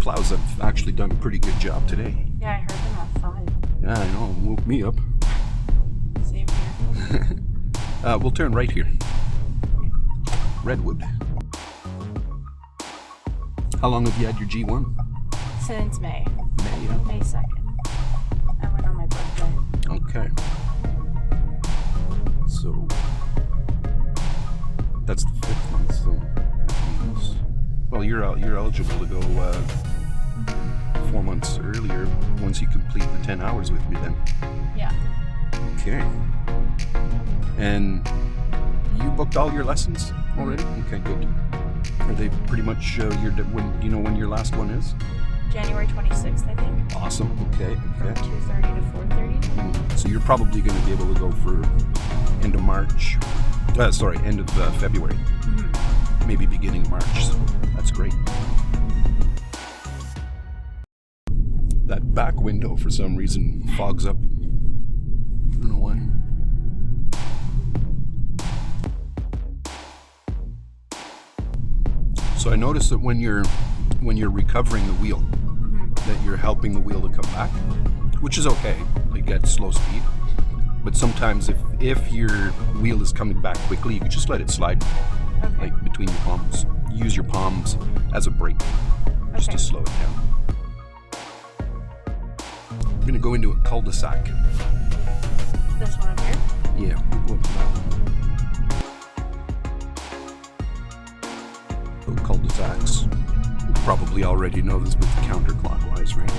Plows have actually done a pretty good job today. Yeah, I heard them at 5. Yeah, I know, woke me up. Same here. We'll turn right here. Redwood. How long have you had your G1? Since May. May, yeah. May 2nd. I went on my birthday. Okay. So that's the 5th month, so that means, well, you're eligible to go 4 months earlier once you complete the 10 hours with me then. Yeah. Okay. And you booked all your lessons already? Okay, good. Are they pretty much when, do you know when your last one is? January 26th, I think. Awesome. Okay. From 2:30 to 4:30. So you're probably going to be able to go for end of March. End of February. Mm-hmm. Maybe beginning of March. So that's great. That back window for some reason fogs up. I don't know why. So I noticed that when you're recovering the wheel, that you're helping the wheel to come back, which is okay, like at slow speed. But sometimes if your wheel is coming back quickly, you can just let it slide, Okay. like between your palms. Use your palms as a brake, just to slow it down. We're gonna go into a cul-de-sac. This one up here. Yeah, we'll go up to that one. So cul-de-sacs. You probably already know this with the counterclockwise, right?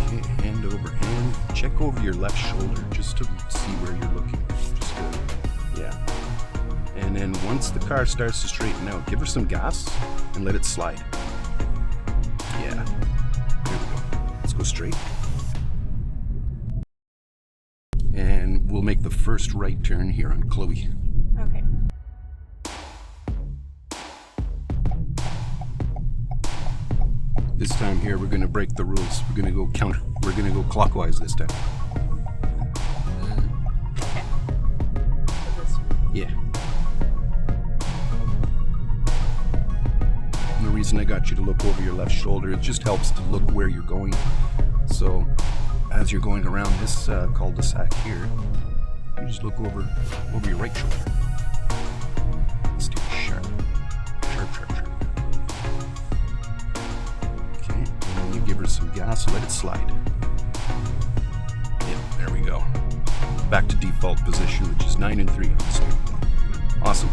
Okay, hand over hand. Check over your left shoulder just to see where you're looking. Yeah. And then once the car starts to straighten out, give her some gas and let it slide. Yeah. There we go. Let's go straight. And we'll make the first right turn here on Chloe. Okay. This time here, we're going to break the rules. We're going to go counter. We're going to go clockwise this time. Okay. So this one. Yeah. And the reason I got you to look over your left shoulder, it just helps to look where you're going. So as you're going around this cul-de-sac here, you just look over your right shoulder. Let's do it sharp. Sharp. Okay, and then you give her some gas, let it slide. Yep, there we go. Back to default position, which is 9 and 3 on the steering wheel. Awesome.